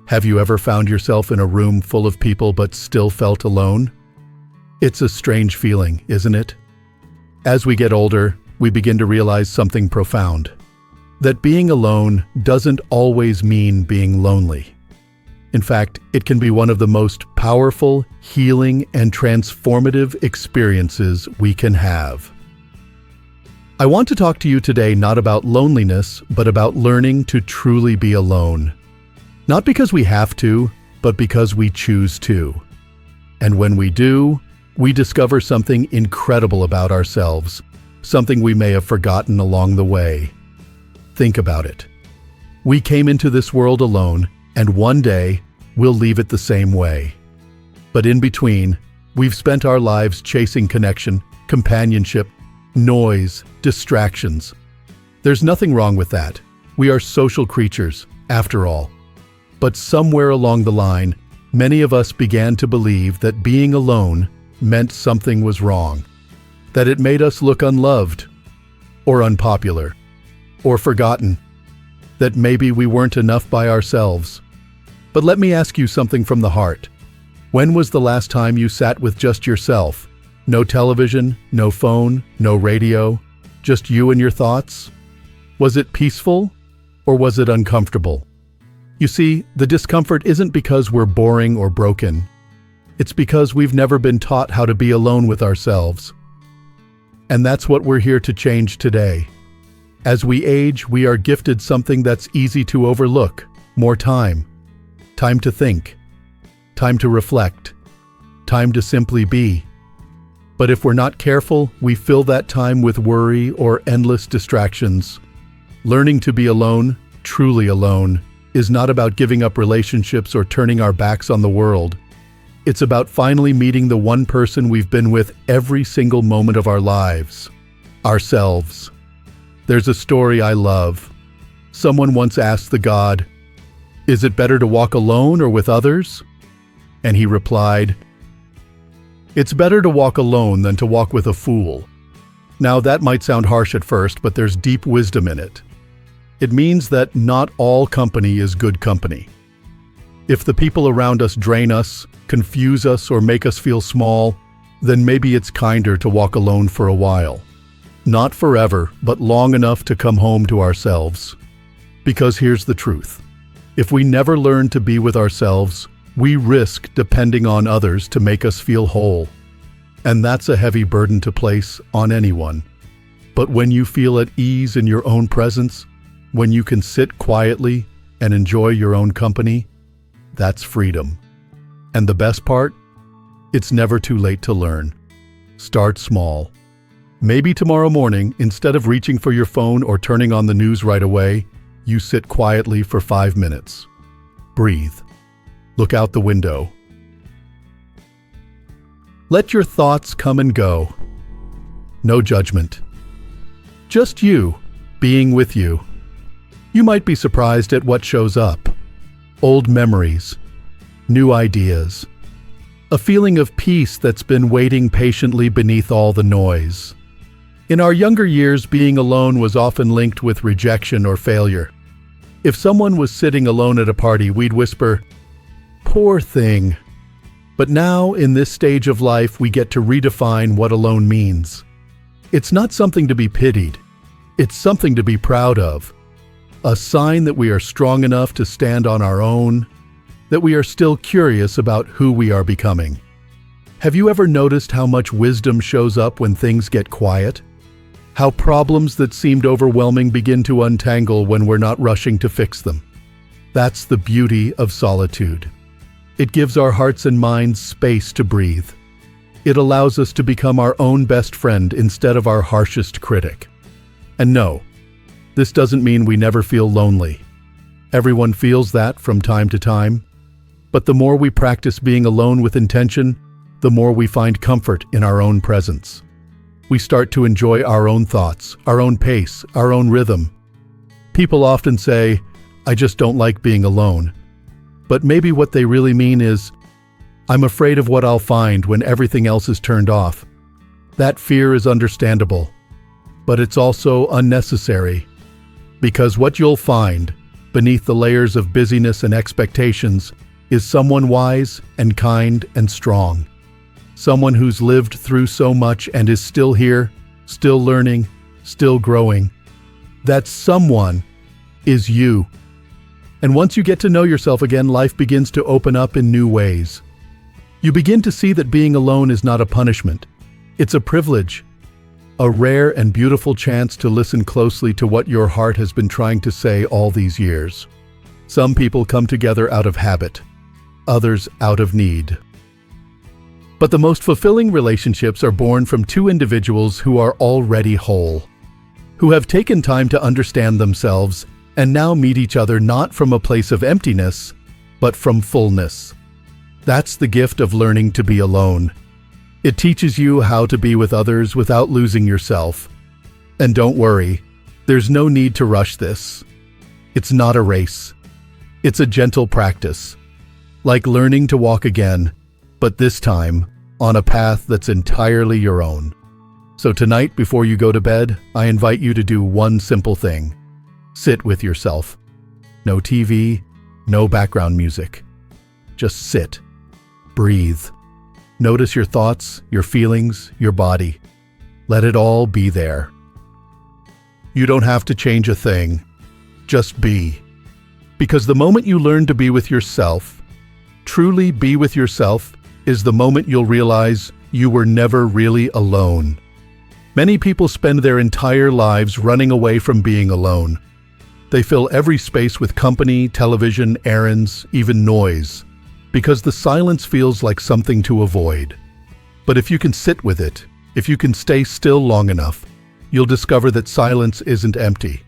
Have you ever found yourself in a room full of people but still felt alone? It's a strange feeling, isn't it? As we get older, we begin to realize something profound. That being alone doesn't always mean being lonely. In fact, it can be one of the most powerful, healing, and transformative experiences we can have. I want to talk to you today not about loneliness, but about learning to truly be alone. Not because we have to, but because we choose to. And when we do, we discover something incredible about ourselves, something we may have forgotten along the way. Think about it. We came into this world alone, and one day, we'll leave it the same way. But in between, we've spent our lives chasing connection, companionship, noise, distractions. There's nothing wrong with that. We are social creatures, after all. But somewhere along the line, many of us began to believe that being alone meant something was wrong, that it made us look unloved, or unpopular, or forgotten, that maybe we weren't enough by ourselves. But let me ask you something from the heart. When was the last time you sat with just yourself? No television, no phone, no radio, just you and your thoughts? Was it peaceful, or was it uncomfortable? You see, the discomfort isn't because we're boring or broken. It's because we've never been taught how to be alone with ourselves. And that's what we're here to change today. As we age, we are gifted something that's easy to overlook: more time. Time to think. Time to reflect. Time to simply be. But if we're not careful, we fill that time with worry or endless distractions. Learning to be alone, truly alone, is not about giving up relationships or turning our backs on the world. It's about finally meeting the one person we've been with every single moment of our lives: ourselves. There's a story I love. Someone once asked the god, "Is it better to walk alone or with others?" And he replied, "It's better to walk alone than to walk with a fool." Now that might sound harsh at first, but there's deep wisdom in it. It means that not all company is good company. If the people around us drain us, confuse us, or make us feel small, then maybe it's kinder to walk alone for a while. Not forever, but long enough to come home to ourselves. Because here's the truth. If we never learn to be with ourselves, we risk depending on others to make us feel whole. And that's a heavy burden to place on anyone. But when you feel at ease in your own presence, when you can sit quietly and enjoy your own company, that's freedom. And the best part? It's never too late to learn. Start small. Maybe tomorrow morning, instead of reaching for your phone or turning on the news right away, you sit quietly for 5 minutes. Breathe. Look out the window. Let your thoughts come and go. No judgment. Just you, being with you. You might be surprised at what shows up. Old memories, new ideas, a feeling of peace that's been waiting patiently beneath all the noise. In our younger years, being alone was often linked with rejection or failure. If someone was sitting alone at a party, we'd whisper, "Poor thing." But now, in this stage of life, we get to redefine what alone means. It's not something to be pitied. It's something to be proud of. A sign that we are strong enough to stand on our own, that we are still curious about who we are becoming. Have you ever noticed how much wisdom shows up when things get quiet? How problems that seemed overwhelming begin to untangle when we're not rushing to fix them? That's the beauty of solitude. It gives our hearts and minds space to breathe. It allows us to become our own best friend instead of our harshest critic. And no, this doesn't mean we never feel lonely. Everyone feels that from time to time. But the more we practice being alone with intention, the more we find comfort in our own presence. We start to enjoy our own thoughts, our own pace, our own rhythm. People often say, "I just don't like being alone." But maybe what they really mean is, "I'm afraid of what I'll find when everything else is turned off." That fear is understandable, but it's also unnecessary. Because what you'll find, beneath the layers of busyness and expectations, is someone wise and kind and strong. Someone who's lived through so much and is still here, still learning, still growing. That someone is you. And once you get to know yourself again, life begins to open up in new ways. You begin to see that being alone is not a punishment. It's a privilege, a rare and beautiful chance to listen closely to what your heart has been trying to say all these years. Some people come together out of habit, others out of need. But the most fulfilling relationships are born from two individuals who are already whole, who have taken time to understand themselves and now meet each other not from a place of emptiness, but from fullness. That's the gift of learning to be alone. It teaches you how to be with others without losing yourself. And don't worry, there's no need to rush this. It's not a race. It's a gentle practice, like learning to walk again, but this time on a path that's entirely your own. So tonight, before you go to bed, I invite you to do one simple thing. Sit with yourself. No TV, no background music. Just sit. Breathe. Notice your thoughts, your feelings, your body. Let it all be there. You don't have to change a thing. Just be. Because the moment you learn to be with yourself, truly be with yourself, is the moment you'll realize you were never really alone. Many people spend their entire lives running away from being alone. They fill every space with company, television, errands, even noise, because the silence feels like something to avoid. But if you can sit with it, if you can stay still long enough, you'll discover that silence isn't empty.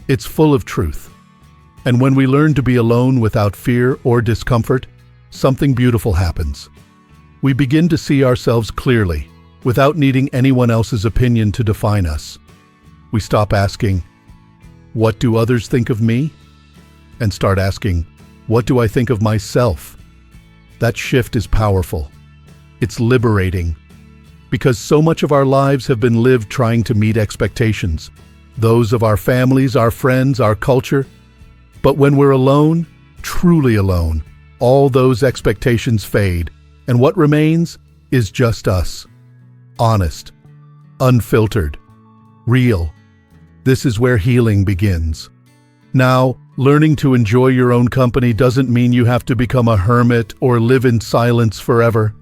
It's full of truth. And when we learn to be alone without fear or discomfort, something beautiful happens. We begin to see ourselves clearly, without needing anyone else's opinion to define us. We stop asking, "What do others think of me?" and start asking, "What do I think of myself?" That shift is powerful. It's liberating, because so much of our lives have been lived trying to meet expectations, those of our families, our friends, our culture. But when we're alone, truly alone, all those expectations fade, and what remains is just us. Honest, unfiltered, real. This is where healing begins. Now, learning to enjoy your own company doesn't mean you have to become a hermit or live in silence forever.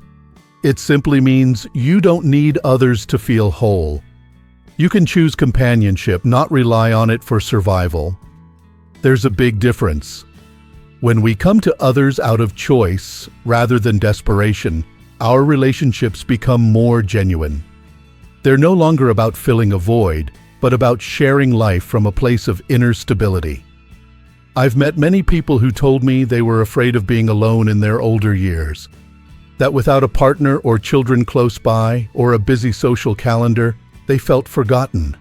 It simply means you don't need others to feel whole. You can choose companionship, not rely on it for survival. There's a big difference. When we come to others out of choice rather than desperation, our relationships become more genuine. They're no longer about filling a void, but about sharing life from a place of inner stability. I've met many people who told me they were afraid of being alone in their older years, that without a partner or children close by or a busy social calendar, they felt forgotten,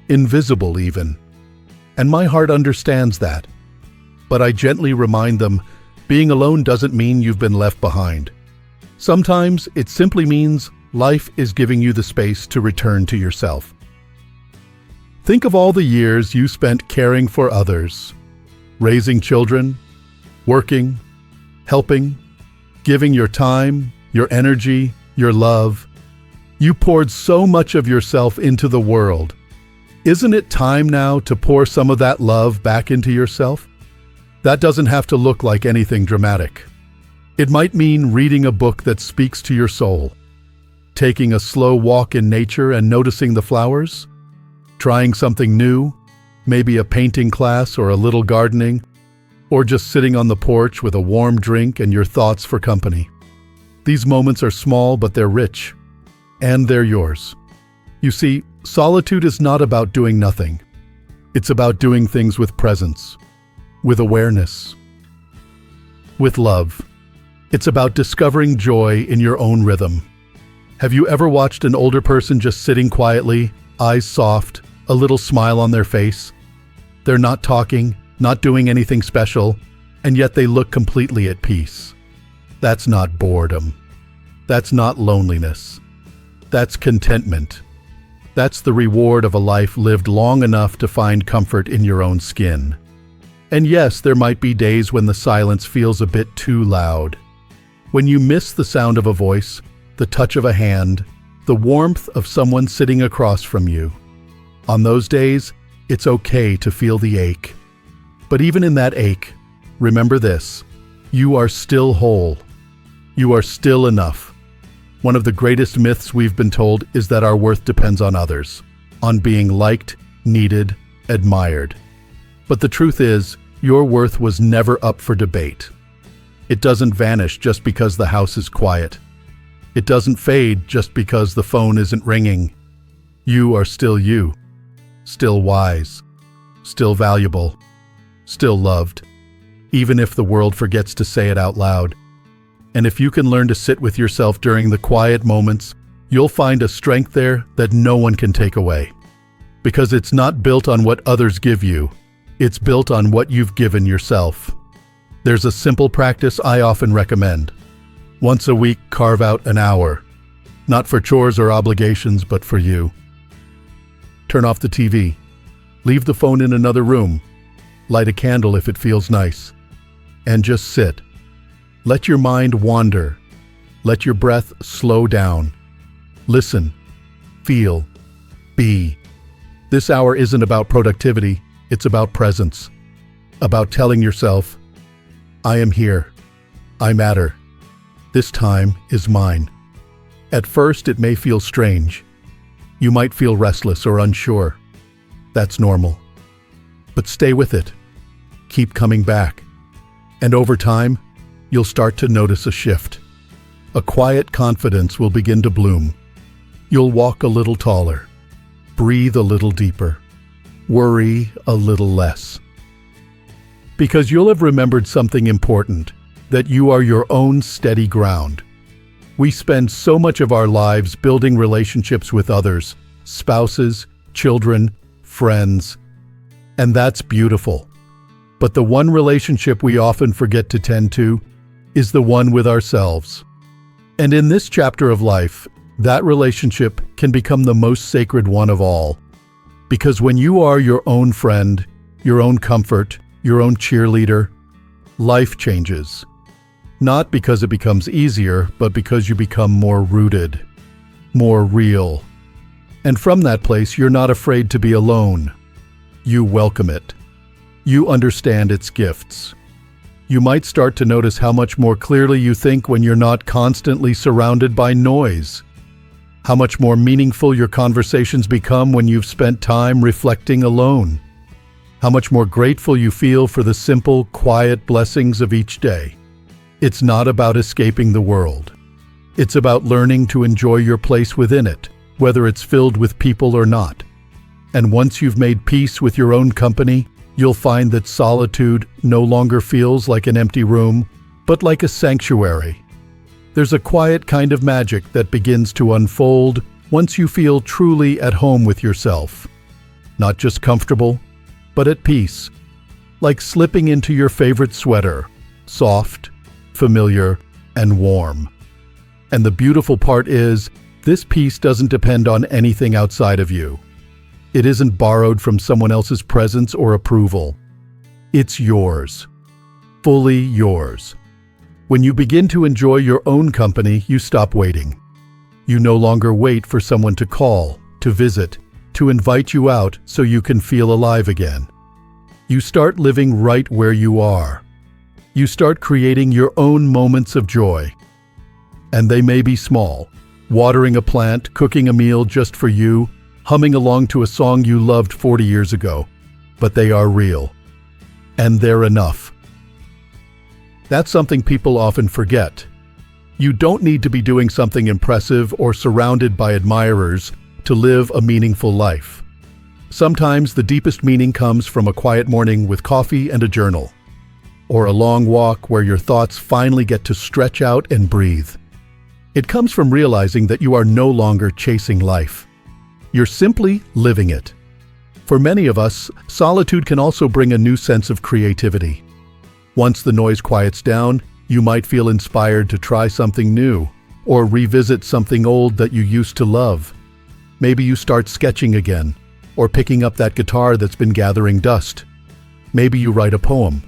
invisible even. And my heart understands that. But I gently remind them, being alone doesn't mean you've been left behind. Sometimes it simply means life is giving you the space to return to yourself. Think of all the years you spent caring for others, raising children, working, helping, giving your time, your energy, your love. You poured so much of yourself into the world. Isn't it time now to pour some of that love back into yourself? That doesn't have to look like anything dramatic. It might mean reading a book that speaks to your soul, taking a slow walk in nature and noticing the flowers, trying something new, maybe a painting class or a little gardening, or just sitting on the porch with a warm drink and your thoughts for company. These moments are small, but they're rich, and they're yours. You see, solitude is not about doing nothing. It's about doing things with presence, with awareness, with love. It's about discovering joy in your own rhythm. Have you ever watched an older person just sitting quietly, eyes soft, a little smile on their face? They're not talking, not doing anything special, and yet they look completely at peace. That's not boredom. That's not loneliness. That's contentment. That's the reward of a life lived long enough to find comfort in your own skin. And yes, there might be days when the silence feels a bit too loud. When you miss the sound of a voice, the touch of a hand, the warmth of someone sitting across from you. On those days, it's okay to feel the ache. But even in that ache, remember this: you are still whole. You are still enough. One of the greatest myths we've been told is that our worth depends on others, on being liked, needed, admired. But the truth is, your worth was never up for debate. It doesn't vanish just because the house is quiet. It doesn't fade just because the phone isn't ringing. You are still you, still wise, still valuable, still loved, even if the world forgets to say it out loud. And if you can learn to sit with yourself during the quiet moments, you'll find a strength there that no one can take away. Because it's not built on what others give you, it's built on what you've given yourself. There's a simple practice I often recommend. Once a week, carve out an hour. Not for chores or obligations, but for you. Turn off the TV. Leave the phone in another room. Light a candle if it feels nice. And just sit. Let your mind wander. Let your breath slow down. Listen. Feel. Be. This hour isn't about productivity. It's about presence. About telling yourself, I am here. I matter. This time is mine. At first, it may feel strange. You might feel restless or unsure. That's normal. But stay with it. Keep coming back. And over time, you'll start to notice a shift. A quiet confidence will begin to bloom. You'll walk a little taller. Breathe a little deeper. Worry a little less. Because you'll have remembered something important, that you are your own steady ground. We spend so much of our lives building relationships with others, spouses, children, friends, and that's beautiful. But the one relationship we often forget to tend to is the one with ourselves. And in this chapter of life, that relationship can become the most sacred one of all. Because when you are your own friend, your own comfort, your own cheerleader, life changes. Not because it becomes easier, but because you become more rooted, more real. And from that place, you're not afraid to be alone. You welcome it. You understand its gifts. You might start to notice how much more clearly you think when you're not constantly surrounded by noise. How much more meaningful your conversations become when you've spent time reflecting alone. How much more grateful you feel for the simple, quiet blessings of each day. It's not about escaping the world. It's about learning to enjoy your place within it, whether it's filled with people or not. And once you've made peace with your own company, you'll find that solitude no longer feels like an empty room, but like a sanctuary. There's a quiet kind of magic that begins to unfold once you feel truly at home with yourself. Not just comfortable, but at peace. Like slipping into your favorite sweater, soft, familiar, and warm. And the beautiful part is, this peace doesn't depend on anything outside of you. It isn't borrowed from someone else's presence or approval. It's yours. Fully yours. When you begin to enjoy your own company, you stop waiting. You no longer wait for someone to call, to visit, to invite you out so you can feel alive again. You start living right where you are. You start creating your own moments of joy. And they may be small. Watering a plant, cooking a meal just for you, humming along to a song you loved 40 years ago. But they are real. And they're enough. That's something people often forget. You don't need to be doing something impressive or surrounded by admirers to live a meaningful life. Sometimes the deepest meaning comes from a quiet morning with coffee and a journal, or a long walk where your thoughts finally get to stretch out and breathe. It comes from realizing that you are no longer chasing life. You're simply living it. For many of us, solitude can also bring a new sense of creativity. Once the noise quiets down, you might feel inspired to try something new, or revisit something old that you used to love. Maybe you start sketching again, or picking up that guitar that's been gathering dust. Maybe you write a poem.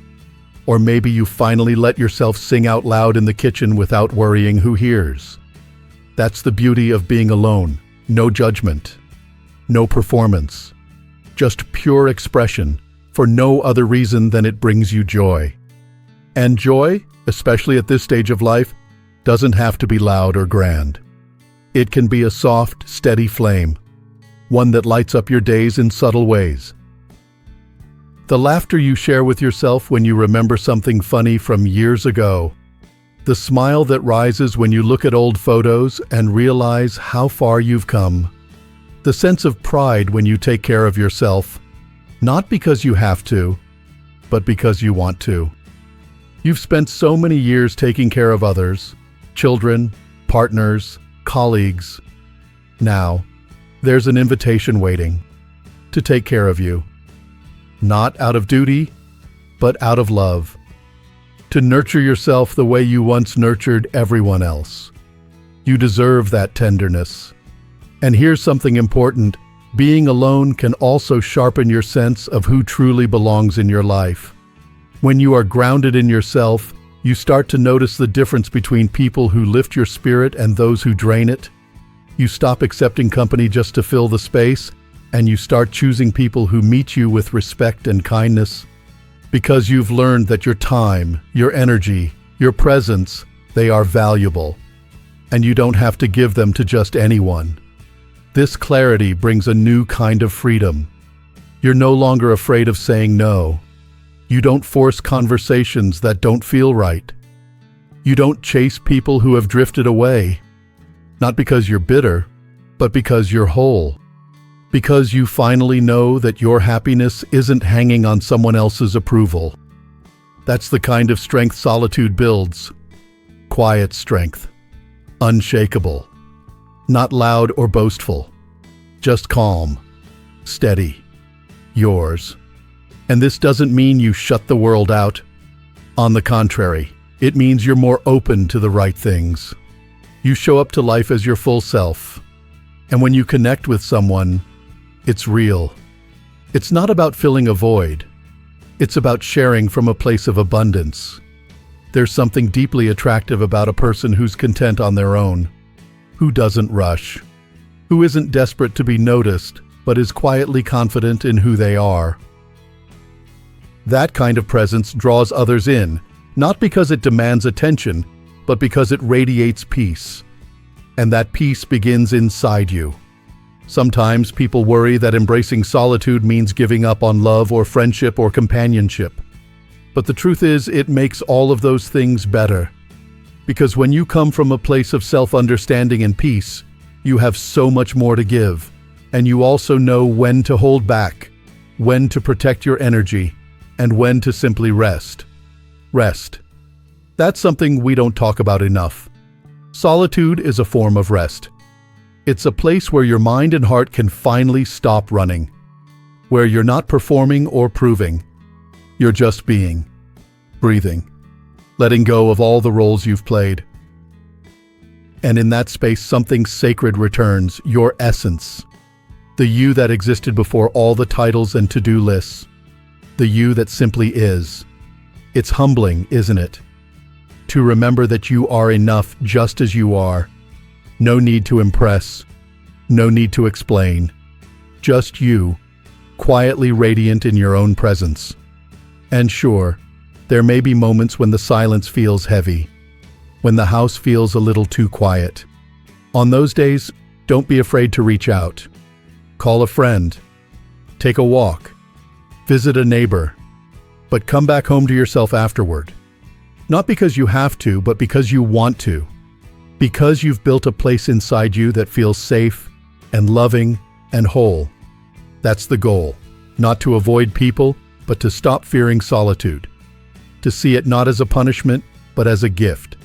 Or maybe you finally let yourself sing out loud in the kitchen without worrying who hears. That's the beauty of being alone. No judgment. No performance. Just pure expression, for no other reason than it brings you joy. And joy, especially at this stage of life, doesn't have to be loud or grand. It can be a soft, steady flame, one that lights up your days in subtle ways. The laughter you share with yourself when you remember something funny from years ago. The smile that rises when you look at old photos and realize how far you've come. The sense of pride when you take care of yourself, not because you have to, but because you want to. You've spent so many years taking care of others, children, partners, colleagues. Now, there's an invitation waiting to take care of you. Not out of duty, but out of love. To nurture yourself the way you once nurtured everyone else. You deserve that tenderness. And here's something important. Being alone can also sharpen your sense of who truly belongs in your life. When you are grounded in yourself, you start to notice the difference between people who lift your spirit and those who drain it. You stop accepting company just to fill the space, and you start choosing people who meet you with respect and kindness. Because you've learned that your time, your energy, your presence, they are valuable. And you don't have to give them to just anyone. This clarity brings a new kind of freedom. You're no longer afraid of saying no. You don't force conversations that don't feel right. You don't chase people who have drifted away. Not because you're bitter, but because you're whole. Because you finally know that your happiness isn't hanging on someone else's approval. That's the kind of strength solitude builds. Quiet strength. Unshakable. Not loud or boastful. Just calm. Steady. Yours. And this doesn't mean you shut the world out. On the contrary, it means you're more open to the right things. You show up to life as your full self. And when you connect with someone, it's real. It's not about filling a void. It's about sharing from a place of abundance. There's something deeply attractive about a person who's content on their own, who doesn't rush, who isn't desperate to be noticed, but is quietly confident in who they are. That kind of presence draws others in, not because it demands attention, but because it radiates peace. And that peace begins inside you. Sometimes people worry that embracing solitude means giving up on love or friendship or companionship. But the truth is, it makes all of those things better. Because when you come from a place of self-understanding and peace, you have so much more to give. And you also know when to hold back, when to protect your energy, and when to simply rest. Rest. That's something we don't talk about enough. Solitude is a form of rest. It's a place where your mind and heart can finally stop running, where you're not performing or proving. You're just being, breathing, letting go of all the roles you've played. And in that space, something sacred returns, your essence. The you that existed before all the titles and to-do lists. The you that simply is. It's humbling, isn't it? To remember that you are enough just as you are. No need to impress. No need to explain. Just you, quietly radiant in your own presence. And sure, there may be moments when the silence feels heavy, when the house feels a little too quiet. On those days, don't be afraid to reach out. Call a friend. Take a walk. Visit a neighbor. But come back home to yourself afterward. Not because you have to, but because you want to. Because you've built a place inside you that feels safe and loving and whole. That's the goal. Not to avoid people, but to stop fearing solitude. To see it not as a punishment, but as a gift.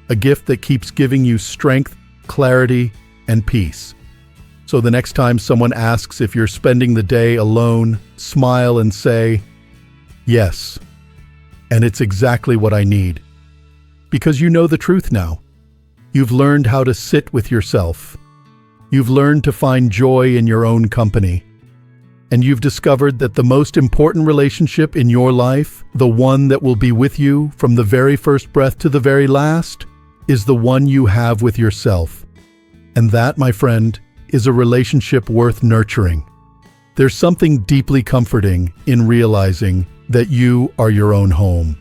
A gift that keeps giving you strength, clarity, and peace. So the next time someone asks if you're spending the day alone, smile and say, "Yes. And it's exactly what I need." Because you know the truth now. You've learned how to sit with yourself. You've learned to find joy in your own company. and you've discovered that the most important relationship in your life, the one that will be with you from the very first breath to the very last, is the one you have with yourself. And that, my friend, is a relationship worth nurturing. There's something deeply comforting in realizing that you are your own home.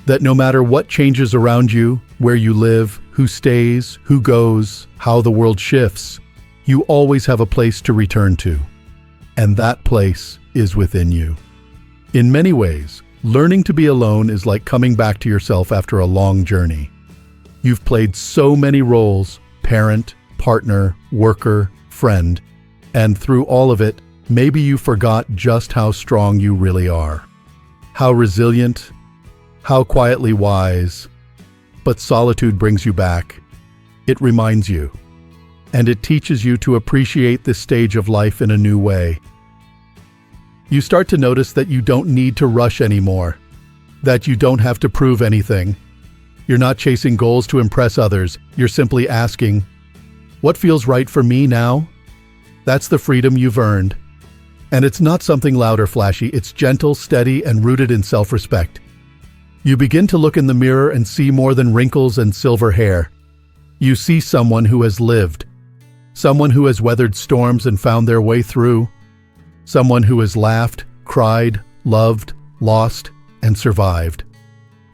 That no matter what changes around you, where you live, who stays, who goes, how the world shifts, you always have a place to return to. And that place is within you. In many ways, learning to be alone is like coming back to yourself after a long journey. You've played so many roles: parent, partner, worker, friend, and through all of it, maybe you forgot just how strong you really are. How resilient, how quietly wise. But solitude brings you back. It reminds you. And it teaches you to appreciate this stage of life in a new way. You start to notice that you don't need to rush anymore, that you don't have to prove anything. You're not chasing goals to impress others. You're simply asking, what feels right for me now? That's the freedom you've earned. And it's not something loud or flashy. It's gentle, steady, and rooted in self-respect. You begin to look in the mirror and see more than wrinkles and silver hair. You see someone who has lived, someone who has weathered storms and found their way through, someone who has laughed, cried, loved, lost, and survived.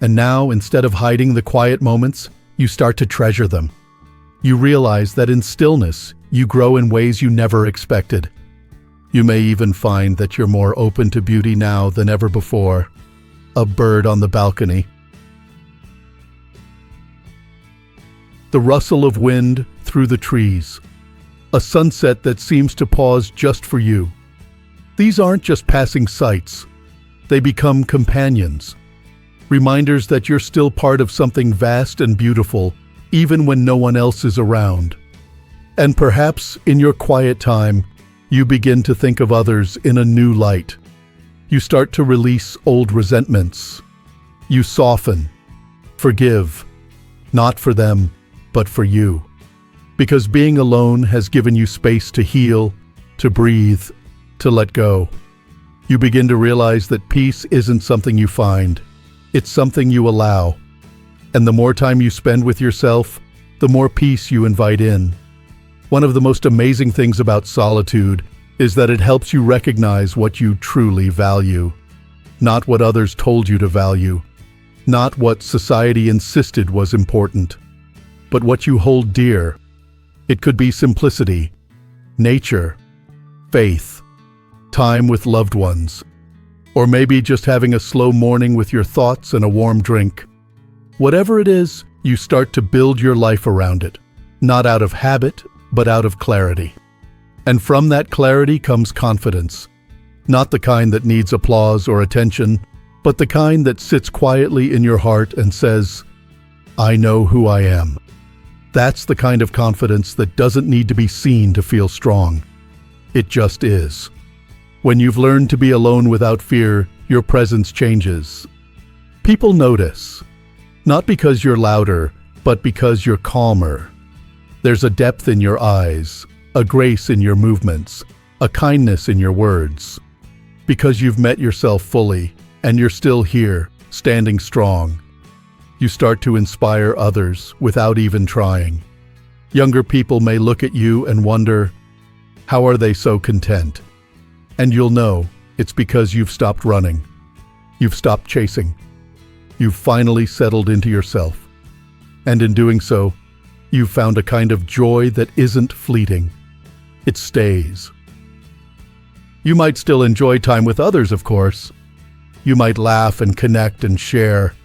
And now, instead of hiding the quiet moments, you start to treasure them. You realize that in stillness, you grow in ways you never expected. You may even find that you're more open to beauty now than ever before. A bird on the balcony. The rustle of wind through the trees. A sunset that seems to pause just for you. These aren't just passing sights. They become companions. Reminders that you're still part of something vast and beautiful, even when no one else is around. And perhaps in your quiet time, you begin to think of others in a new light. You start to release old resentments. You soften, forgive, not for them, but for you. Because being alone has given you space to heal, to breathe, to let go. You begin to realize that peace isn't something you find. It's something you allow. And the more time you spend with yourself, the more peace you invite in. One of the most amazing things about solitude is that it helps you recognize what you truly value. Not what others told you to value. Not what society insisted was important. But what you hold dear. It could be simplicity, nature, faith, time with loved ones, or maybe just having a slow morning with your thoughts and a warm drink. Whatever it is, you start to build your life around it, not out of habit, but out of clarity. And from that clarity comes confidence, not the kind that needs applause or attention, but the kind that sits quietly in your heart and says, I know who I am. That's the kind of confidence that doesn't need to be seen to feel strong. It just is. When you've learned to be alone without fear, your presence changes. People notice, not because you're louder, but because you're calmer. There's a depth in your eyes, a grace in your movements, a kindness in your words. Because you've met yourself fully, and you're still here, standing strong. You start to inspire others without even trying. Younger people may look at you and wonder, how are they so content? And you'll know it's because you've stopped running. You've stopped chasing. You've finally settled into yourself. And in doing so, you've found a kind of joy that isn't fleeting. It stays. You might still enjoy time with others, of course. You might laugh and connect and share.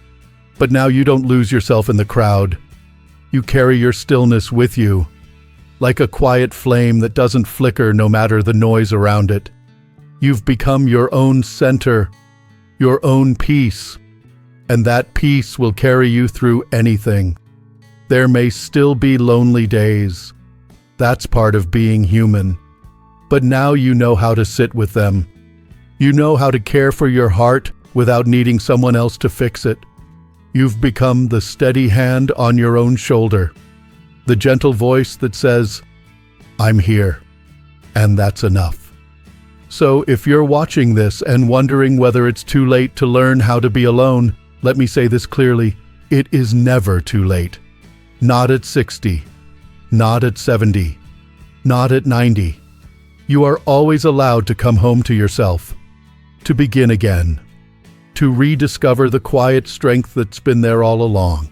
But now you don't lose yourself in the crowd. You carry your stillness with you, like a quiet flame that doesn't flicker no matter the noise around it. You've become your own center, your own peace, and that peace will carry you through anything. There may still be lonely days. That's part of being human. But now you know how to sit with them. You know how to care for your heart without needing someone else to fix it. You've become the steady hand on your own shoulder, the gentle voice that says, I'm here, and that's enough. So if you're watching this and wondering whether it's too late to learn how to be alone, let me say this clearly: it is never too late. Not at 60, not at 70, not at 90. You are always allowed to come home to yourself, to begin again, to rediscover the quiet strength that's been there all along.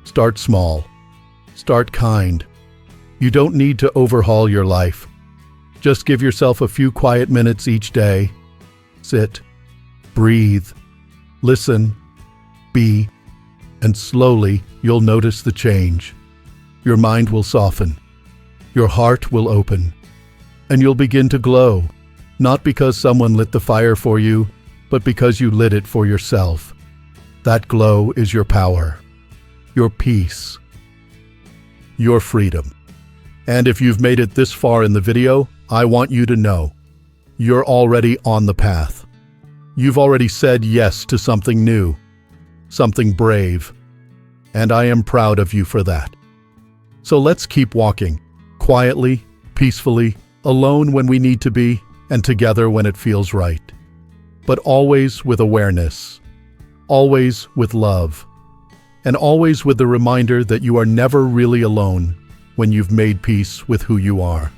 Start small. Start kind. You don't need to overhaul your life. Just give yourself a few quiet minutes each day. Sit, breathe, listen, be, and slowly you'll notice the change. Your mind will soften. Your heart will open. And you'll begin to glow, not because someone lit the fire for you, but because you lit it for yourself. That glow is your power, your peace, your freedom. And if you've made it this far in the video, I want you to know you're already on the path. You've already said yes to something new, something brave, and I am proud of you for that. So let's keep walking, quietly, peacefully, alone when we need to be, and together when it feels right. But always with awareness, always with love, and always with the reminder that you are never really alone when you've made peace with who you are.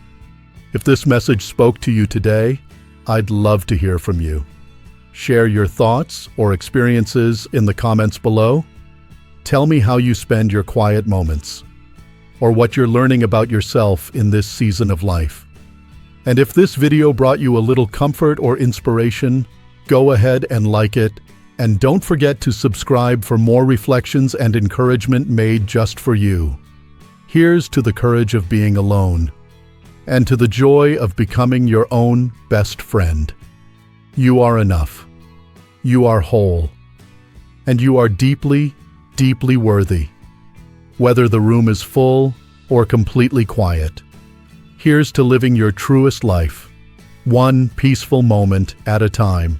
If this message spoke to you today, I'd love to hear from you. Share your thoughts or experiences in the comments below. Tell me how you spend your quiet moments, or what you're learning about yourself in this season of life. And if this video brought you a little comfort or inspiration, go ahead and like it, and don't forget to subscribe for more reflections and encouragement made just for you. Here's to the courage of being alone, and to the joy of becoming your own best friend. You are enough. You are whole. And you are deeply, deeply worthy, whether the room is full or completely quiet. Here's to living your truest life, one peaceful moment at a time.